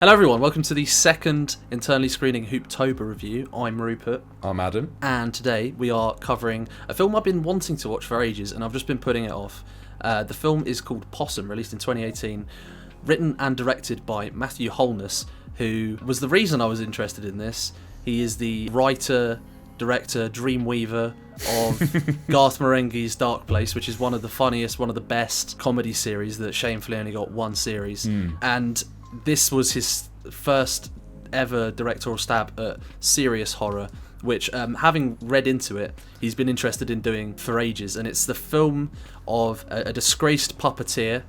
Hello everyone, welcome to the second internally screening Hooptober review. I'm Rupert. I'm Adam. And today we are covering a film I've been wanting to watch for ages and I've just been putting it off. The film is called Possum, released in 2018, written and directed by Matthew Holness, who was the reason I was interested in this. He is the writer, director, dreamweaver of Garth Marenghi's Dark Place, which is one of the funniest, one of the best comedy series that shamefully only got one series. And this was his first ever directorial stab at serious horror, which, having read into it, he's been interested in doing for ages. And it's the film of a disgraced puppeteer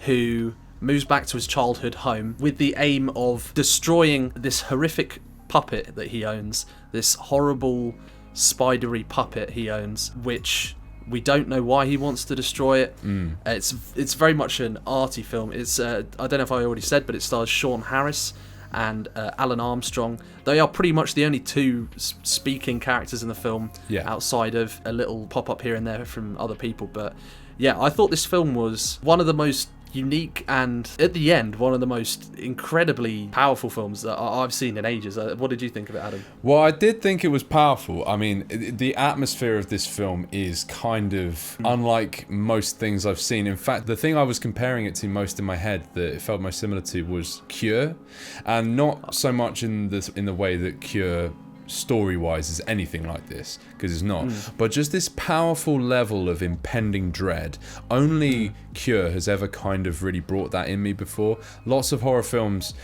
who moves back to his childhood home with the aim of destroying this horrific puppet that he owns, this horrible spidery puppet he owns, which we don't know why he wants to destroy it. It's very much an arty film. It's I don't know if I already said, but it stars Sean Harris and Alun Armstrong. They are pretty much the only two speaking characters in the film, outside of a little pop-up here and there from other people. But yeah, I thought this film was one of the most unique and, at the end, one of the most incredibly powerful films that I've seen in ages. What did you think of it, Adam? Well, I did think it was powerful. I mean, the atmosphere of this film is kind of unlike most things I've seen. In fact, the thing I was comparing it to most in my head that it felt most similar to was Cure, and not so much in the way that Cure story-wise is anything like this, because it's not, but just this powerful level of impending dread. Only Cure has ever kind of really brought that in me before. Lots of horror films,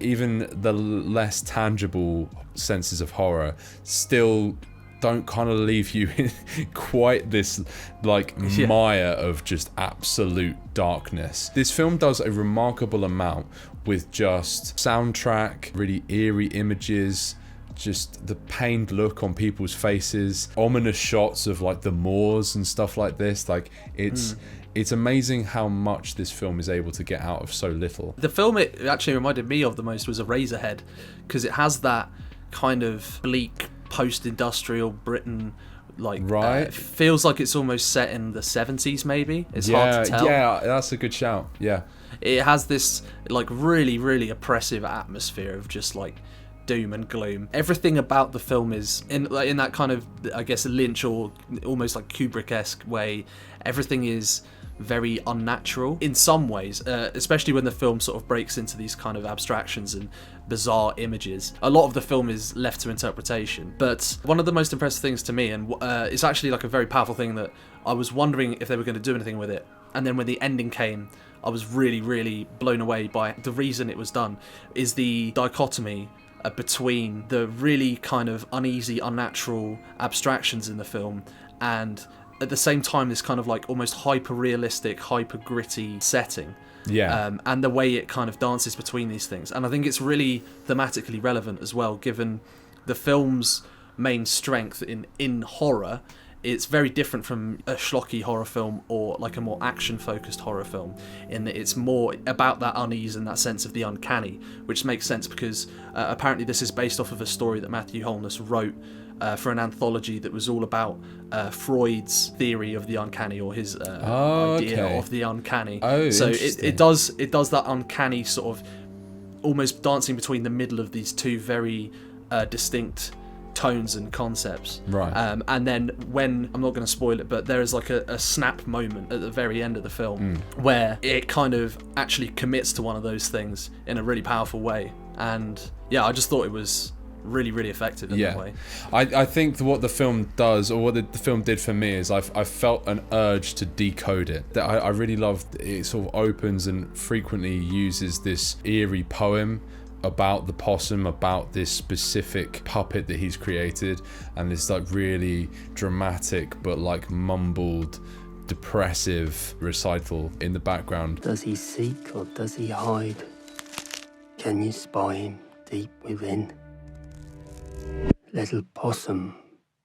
even the less tangible senses of horror, still don't kind of leave you in quite this mire of just absolute darkness. This film does a remarkable amount with just soundtrack, really eerie images, just the pained look on people's faces, ominous shots of like the moors and stuff like this. Like it's amazing how much this film is able to get out of so little. The film it actually reminded me of the most was Eraserhead, because it has that kind of bleak post-industrial Britain, it feels like it's almost set in the 70s maybe. It's hard to tell. Yeah, that's a good shout. Yeah. It has this really, really oppressive atmosphere of just doom and gloom. Everything about the film is in that kind of, I guess, Lynch or almost like Kubrick-esque way. Everything is very unnatural in some ways, especially when the film sort of breaks into these kind of abstractions and bizarre images. A lot of the film is left to interpretation, but one of the most impressive things to me, and it's actually like a very powerful thing that I was wondering if they were going to do anything with it, and then when the ending came, I was really, really blown away by the reason it was done, is the dichotomy between the really kind of uneasy, unnatural abstractions in the film, and at the same time this kind of almost hyper-realistic, hyper-gritty setting. And the way it kind of dances between these things. And I think it's really thematically relevant as well, given the film's main strength in horror. It's very different from a schlocky horror film or a more action-focused horror film, in that it's more about that unease and that sense of the uncanny, which makes sense because apparently this is based off of a story that Matthew Holness wrote for an anthology that was all about Freud's theory of the uncanny, or his idea of the uncanny. So it does that uncanny sort of almost dancing between the middle of these two very distinct tones and concepts. And then when, I'm not going to spoil it, but there is a snap moment at the very end of the film where it kind of actually commits to one of those things in a really powerful way. And yeah, I just thought it was really, really effective in that way. I think what the film does, or what the film did for me, is I felt an urge to decode it. That I really loved. It sort of opens and frequently uses this eerie poem about the possum, about this specific puppet that he's created, and this really dramatic but mumbled, depressive recital in the background. Does he seek or does he hide? Can you spy him deep within? Little possum,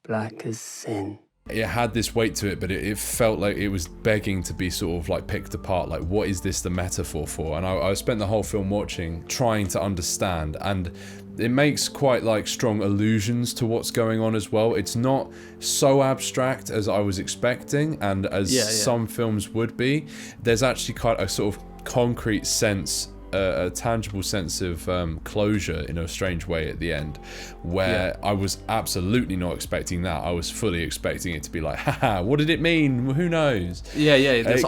black as sin. It had this weight to it, but it felt like it was begging to be sort of picked apart. What is this the metaphor for? And I spent the whole film watching, trying to understand, and it makes quite strong allusions to what's going on as well. It's not so abstract as I was expecting, and as some films would be. There's actually quite a sort of concrete sense a tangible sense of closure in a strange way at the end, where I was absolutely not expecting that. I was fully expecting it to be like, haha, what did it mean? Who knows? Yeah. This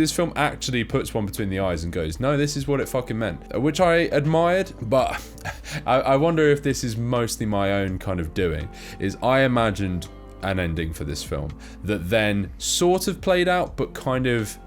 This film actually puts one between the eyes and goes, no, this is what it fucking meant, which I admired. But I wonder if this is mostly my own kind of doing. Is I imagined an ending for this film that then sort of played out, but kind of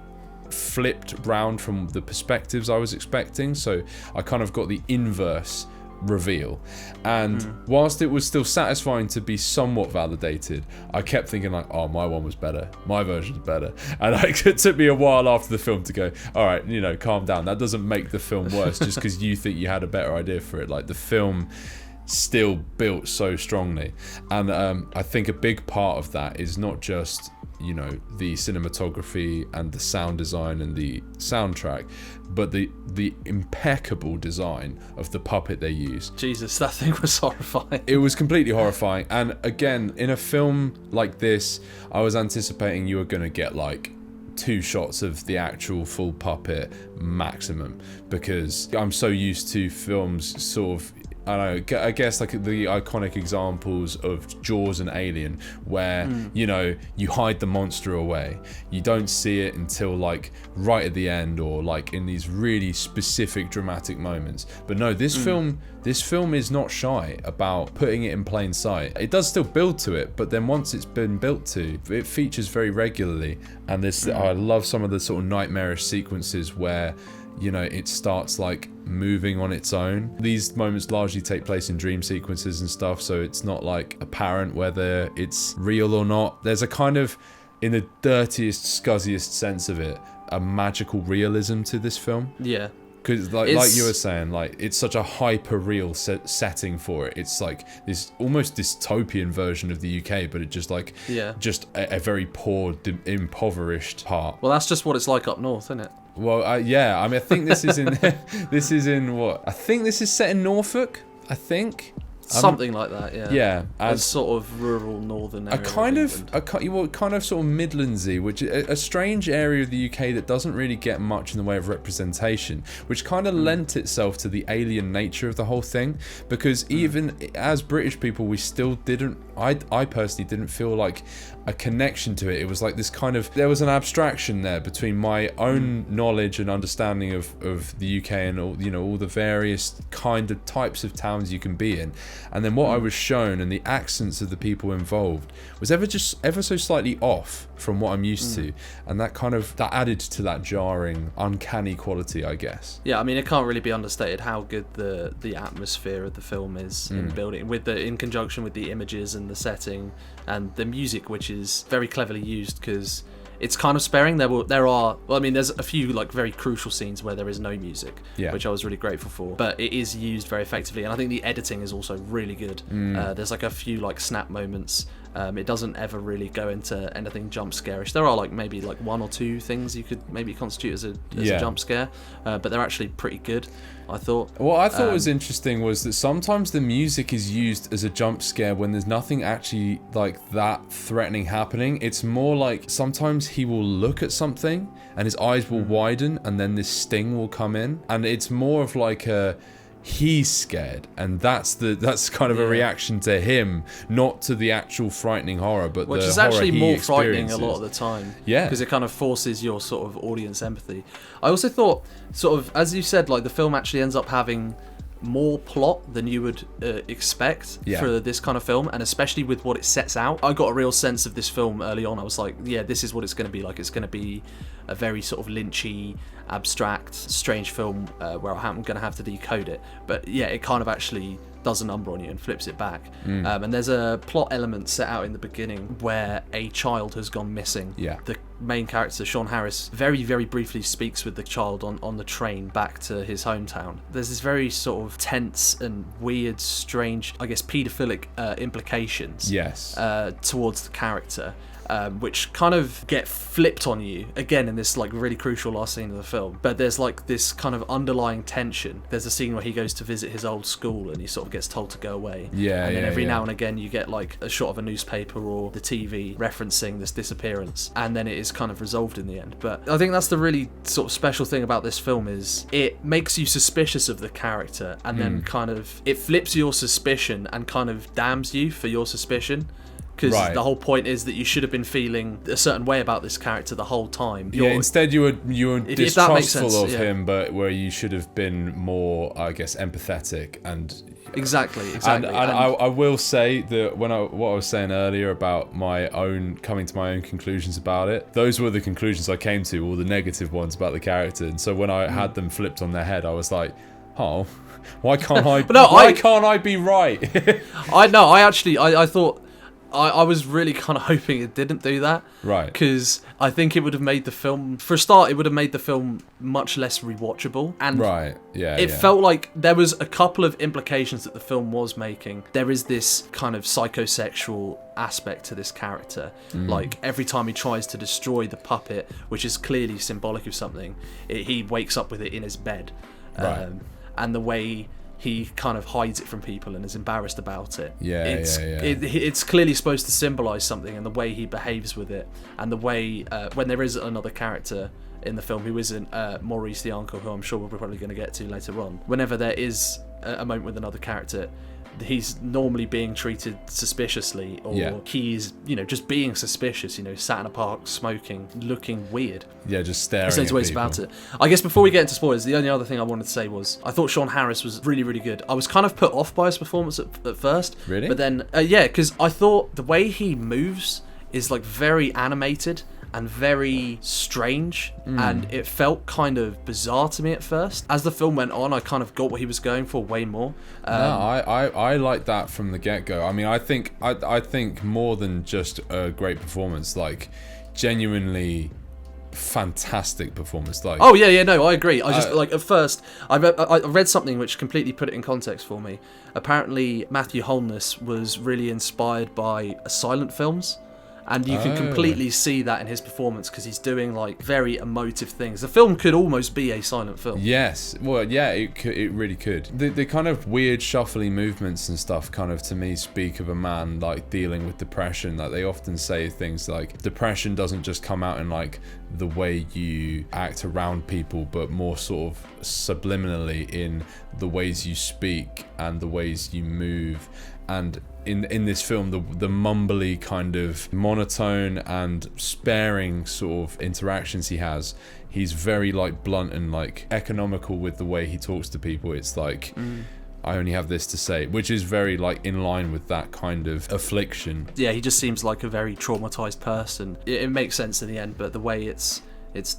flipped round from the perspectives I was expecting. So I kind of got the inverse reveal, and whilst it was still satisfying to be somewhat validated, I kept thinking like, oh, my one was better, my version's better, and like, it took me a while after the film to go, all right, calm down, that doesn't make the film worse just because you think you had a better idea for it. Like, the film still built so strongly, and I think a big part of that is not just the cinematography and the sound design and the soundtrack, but the impeccable design of the puppet they used. Jesus, that thing was horrifying. It was completely horrifying, and again, in a film like this, I was anticipating you were going to get like 2 shots of the actual full puppet maximum, because I'm so used to films sort of, I guess like the iconic examples of Jaws and Alien, where you hide the monster away, you don't see it until like right at the end, or like in these really specific dramatic moments. But no, this film is not shy about putting it in plain sight. It does still build to it, but then once it's been built to, it features very regularly. And this, I love some of the sort of nightmarish sequences where it starts like moving on its own. These moments largely take place in dream sequences and stuff, so it's not like apparent whether it's real or not. There's a kind of, in the dirtiest, scuzziest sense of it, a magical realism to this film. Yeah. Because like you were saying, like, it's such a hyper-real setting for it. It's like this almost dystopian version of the UK, but it just like just a very poor, impoverished part. Well, that's just what it's like up north, isn't it? Well, yeah. I mean, I think this is in what? I think this is set in Norfolk. I think. Something like that, yeah. Yeah, as sort of rural northern area. kind of sort of Midlandsy, which is a strange area of the UK that doesn't really get much in the way of representation, which kind of lent itself to the alien nature of the whole thing. Because even as British people, we still didn't. I personally didn't feel like a connection to it. It was like this kind of, there was an abstraction there between my own knowledge and understanding of the UK and all the various kind of types of towns you can be in, and then what I was shown and the accents of the people involved was ever so slightly off from what I'm used to, and that added to that jarring, uncanny quality, I guess. Yeah, I mean, it can't really be understated how good the atmosphere of the film is in building, in conjunction with the images and the setting and the music, which is very cleverly used, because it's kind of sparing. There's a few like very crucial scenes where there is no music, which I was really grateful for, but it is used very effectively, and I think the editing is also really good. There's like a few like snap moments. It doesn't ever really go into anything jump scarish. There are like maybe like 1 or 2 things you could maybe constitute as a jump scare, but they're actually pretty good, I thought. What I thought was interesting was that sometimes the music is used as a jump scare when there's nothing actually like that threatening happening. It's more like sometimes he will look at something and his eyes will widen and then this sting will come in, and it's more of like he's scared, and that's kind of a reaction to him, not to the actual frightening horror, but which the is horror actually he more frightening experiences. a lot of the time. Yeah, because it kind of forces your sort of audience empathy. I also thought, sort of, as you said, like the film actually ends up having more plot than you would expect for this kind of film, and especially with what it sets out. I got a real sense of this film early on. I was like, yeah, this is what it's going to be like. It's going to be a very sort of lynchy, abstract, strange film where I'm going to have to decode it. But yeah, it kind of actually does a number on you and flips it back. And there's a plot element set out in the beginning where a child has gone missing. Yeah. The main character, Sean Harris, very, very briefly speaks with the child on the train back to his hometown. There's this very sort of tense and weird, strange, I guess, paedophilic implications towards the character. which kind of get flipped on you again in this like really crucial last scene of the film. But there's like this kind of underlying tension. There's a scene where he goes to visit his old school and he sort of gets told to go away. Yeah, and then yeah, every yeah. now and again you get like a shot of a newspaper or the TV referencing this disappearance, and then it is kind of resolved in the end. But I think that's the really sort of special thing about this film, is it makes you suspicious of the character, and then kind of it flips your suspicion and kind of damns you for your suspicion. Because the whole point is that you should have been feeling a certain way about this character the whole time. Instead you were distrustful of sense, him, but where you should have been more, I guess, empathetic and... Exactly. And I will say that what I was saying earlier about coming to my own conclusions about it, those were the conclusions I came to, all the negative ones about the character. And so when I had them flipped on their head, I was like, oh, why can't I? Can't I be right? I thought. I was really kind of hoping it didn't do that. Right. Because I think it would have made the film, for a start, it would have made the film much less rewatchable. And it felt like there was a couple of implications that the film was making. There is this kind of psychosexual aspect to this character. Like, every time he tries to destroy the puppet, which is clearly symbolic of something, he wakes up with it in his bed. Right. And the way he kind of hides it from people and is embarrassed about it. It's clearly supposed to symbolise something, and the way he behaves with it, and the way when there is another character in the film who isn't Maurice the uncle, who I'm sure we're probably going to get to later on. Whenever there is a moment with another character, he's normally being treated suspiciously, or he's, just being suspicious, sat in a park smoking, looking weird. Yeah, just staring There's ways about it. I guess before we get into spoilers, the only other thing I wanted to say was I thought Sean Harris was really, really good. I was kind of put off by his performance at first. Really? But then, because I thought the way he moves is like very animated and very strange, and it felt kind of bizarre to me at first. As the film went on, I kind of got what he was going for way more. I like that from the get-go. I mean, I think more than just a great performance, like genuinely fantastic performance. Like, oh yeah, no, I agree. I just like at first I read something which completely put it in context for me. Apparently, Matthew Holness was really inspired by silent films. And you can completely see that in his performance, because he's doing like very emotive things. The film could almost be a silent film. Yes, well, yeah, it really could. The kind of weird shuffly movements and stuff kind of, to me, speak of a man like dealing with depression. Like, they often say things like depression doesn't just come out in like the way you act around people, but more sort of subliminally in the ways you speak and the ways you move. And in this film, the mumbly kind of monotone and sparing sort of interactions he has, he's very like blunt and like economical with the way he talks to people. It's like, I only have this to say, which is very like in line with that kind of affliction. Yeah, he just seems like a very traumatized person. It makes sense in the end, but the way it's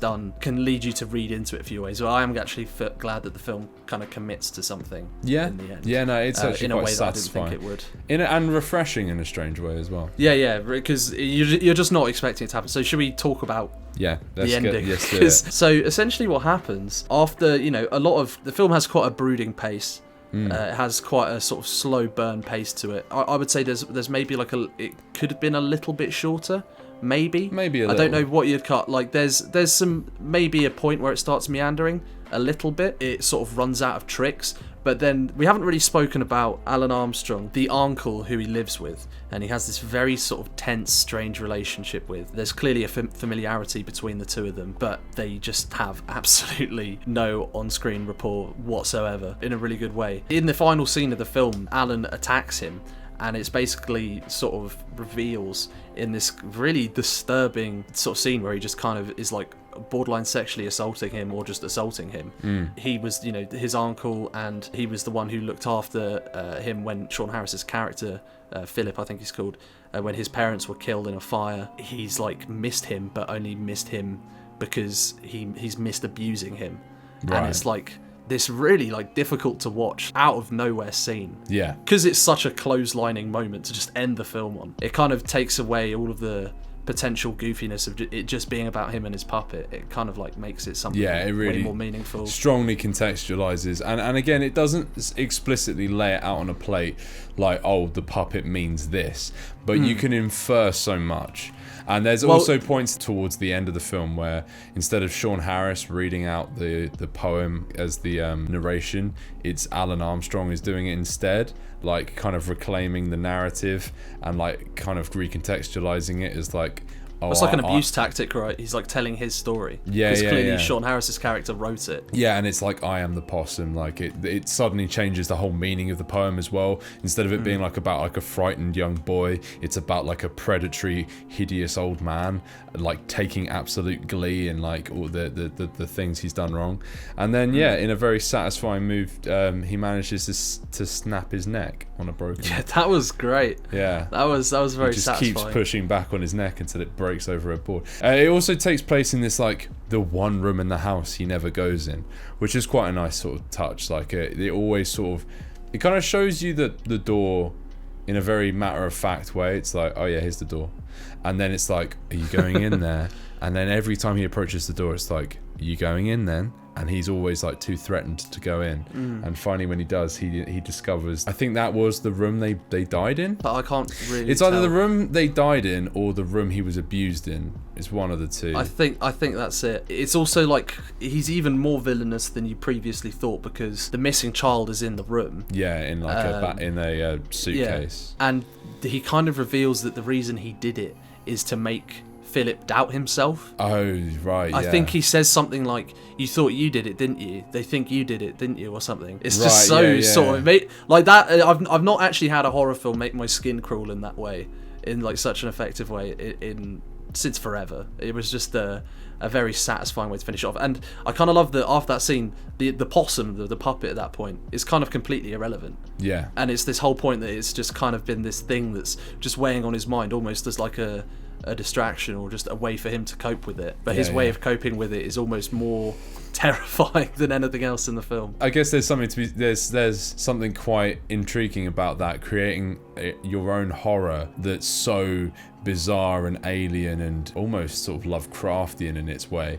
done can lead you to read into it a few ways. Well, I am actually glad that the film kind of commits to something in the end. Yeah, no, it's actually in a quite way satisfying. That I didn't think it would. And refreshing in a strange way as well. Yeah, because you're just not expecting it to happen. So should we talk about the ending? So essentially what happens after, a lot of... The film has quite a brooding pace. It has quite a sort of slow burn pace to it. I would say there's maybe like it could have been a little bit shorter. Maybe a little. I don't know what you'd cut. Like there's some, maybe a point where it starts meandering a little bit. It sort of runs out of tricks. But then we haven't really spoken about Alun Armstrong, the uncle who he lives with, and he has this very sort of tense, strange relationship with. There's clearly a familiarity between the two of them, but they just have absolutely no on-screen rapport whatsoever in a really good way. In the final scene of the film, Alun attacks him, and it's basically sort of reveals in this really disturbing sort of scene where he just kind of is like borderline sexually assaulting him or just assaulting him. He was, his uncle, and he was the one who looked after him when Sean Harris's character, Philip, I think he's called, when his parents were killed in a fire. He's like missed him, but only missed him because he's missed abusing him. Right. And it's like this really like difficult to watch out of nowhere scene. Yeah. Because it's such a clotheslining moment to just end the film on. It kind of takes away all of the potential goofiness of it just being about him and his puppet. It kind of like makes it something it really way more meaningful. Strongly contextualizes, and again, it doesn't explicitly lay it out on a plate like, oh, the puppet means this, but you can infer so much. And there's also points towards the end of the film where instead of Sean Harris reading out the poem as the narration, it's Alun Armstrong is doing it instead, like kind of reclaiming the narrative and like kind of recontextualizing it as like, it's like an abuse tactic, right? He's like telling his story. Yeah, because clearly yeah. Sean Harris's character wrote it. Yeah, and it's like, I am the possum. Like it suddenly changes the whole meaning of the poem as well. Instead of it being like about like a frightened young boy, it's about like a predatory, hideous old man, like taking absolute glee in like all the things he's done wrong. And then in a very satisfying move, he manages to snap his neck on a broken. Yeah, that was great. Yeah, that was very he just satisfying. keeps pushing back on his neck until it breaks over a board. It also takes place in this like the one room in the house he never goes in, which is quite a nice sort of touch. Like it always sort of, it kind of shows you the door in a very matter of fact way. It's like, oh yeah, here's the door, and then it's like, are you going in there? And then every time he approaches the door, it's like, are you going in then? And he's always like too threatened to go in. And finally when he does, he discovers, I think that was the room they died in. But I can't really It's either the room they died in or the room he was abused in. It's one of the two. I think that's it. It's also like he's even more villainous than you previously thought because the missing child is in the room. Yeah, in like a suitcase. Yeah. And he kind of reveals that the reason he did it is to make Philip doubt himself. Oh, right, I think he says something like, you thought you did it, didn't you? They think you did it, didn't you? Or something. It's just sort of... Like that, I've not actually had a horror film make my skin crawl in that way, in like such an effective way, since forever. It was just a very satisfying way to finish off. And I kind of love that after that scene, the possum, the puppet at that point, is kind of completely irrelevant. Yeah. And it's this whole point that it's just kind of been this thing that's just weighing on his mind, almost as like a distraction or just a way for him to cope with it. But his way of coping with it is almost more terrifying than anything else in the film. I guess there's something quite intriguing about that, creating your own horror that's so bizarre and alien and almost sort of Lovecraftian in its way,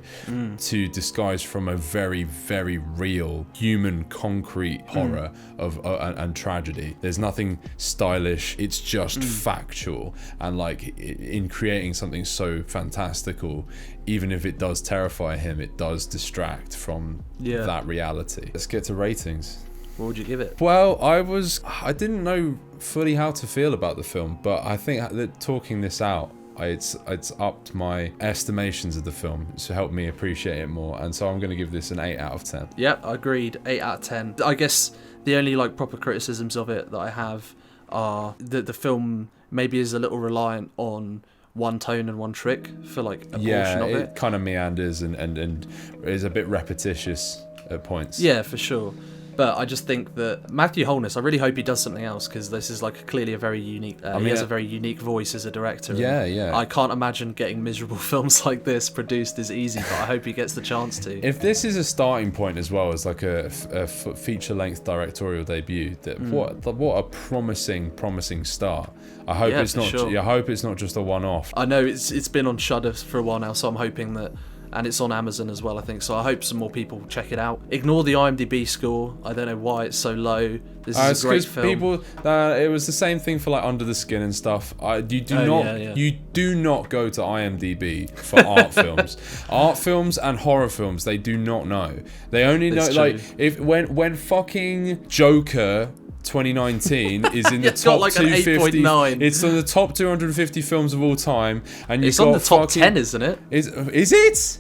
to disguise from a very, very real human concrete horror of and tragedy. There's nothing stylish, it's just factual, and like in creating something so fantastical, even if it does terrify him, it does distract from that reality. Let's get to ratings. What would you give it? Well, I didn't know fully how to feel about the film, but I think that talking this out, it's upped my estimations of the film to help me appreciate it more, and so I'm going to give this an 8 out of 10. Yep, agreed. 8 out of 10. I guess the only like proper criticisms of it that I have are that the film maybe is a little reliant on one tone and one trick for like a portion of it. It kind of meanders and is a bit repetitious at points. Yeah, for sure. But I just think that Matthew Holness, I really hope he does something else, because this is like clearly a very unique. He has a very unique voice as a director. Yeah. I can't imagine getting miserable films like this produced is easy, but I hope he gets the chance to. If this is a starting point as well as like a feature-length directorial debut, what a promising start. I hope it's not. Sure. I hope it's not just a one-off. I know it's been on Shudder for a while now, so I'm hoping that. And it's on Amazon as well, I think. So I hope some more people check it out. Ignore the IMDb score. I don't know why it's so low. This is a great film. It was the same thing for like Under the Skin and stuff. You do not go to IMDb for art films. Art films and horror films, they do not know. They only know like when fucking Joker 2019 is in the top like 250. 8.9. It's in the top 250 films of all time, and it's on the top 10, isn't it? Is it?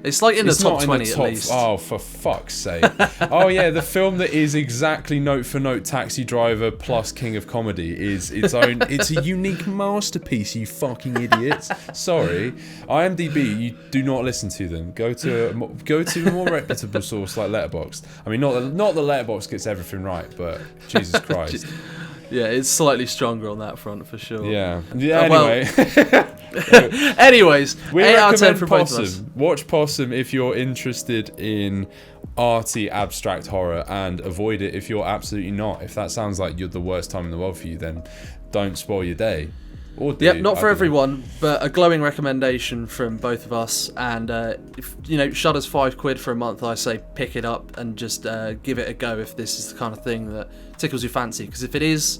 It's like in the top 20 at least. Oh, for fuck's sake. Oh yeah, the film that is exactly note for note Taxi Driver plus King of Comedy is its own. It's a unique masterpiece, you fucking idiots. Sorry. IMDb, you do not listen to them. Go to a more reputable source like Letterboxd. I mean, not the Letterboxd gets everything right, but Jesus Christ. Yeah, it's slightly stronger on that front for sure. Yeah. Anyway. Anyways, we 8 out of 10 recommend for both of us. Possum. Watch Possum if you're interested in arty abstract horror, and avoid it if you're absolutely not. If that sounds like you're the worst time in the world for you, then don't spoil your day. Or do. Yep, not for everyone, but a glowing recommendation from both of us. And if Shudder's £5 for a month, I say pick it up and just give it a go if this is the kind of thing that tickles your fancy. Because if it is,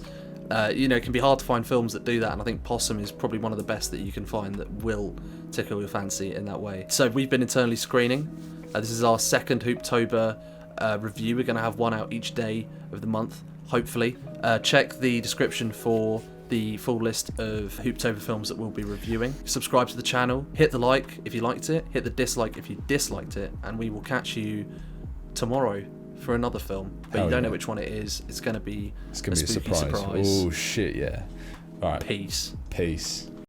It can be hard to find films that do that, and I think Possum is probably one of the best that you can find that will tickle your fancy in that way. So we've been internally screening. This is our second Hooptober review. We're going to have one out each day of the month, hopefully. Check the description for the full list of Hooptober films that we'll be reviewing. Subscribe to the channel, hit the like if you liked it, hit the dislike if you disliked it, and we will catch you tomorrow for another film. But you don't know which one it is. It's going to be a spooky surprise. Oh shit, yeah. All right. Peace. Peace.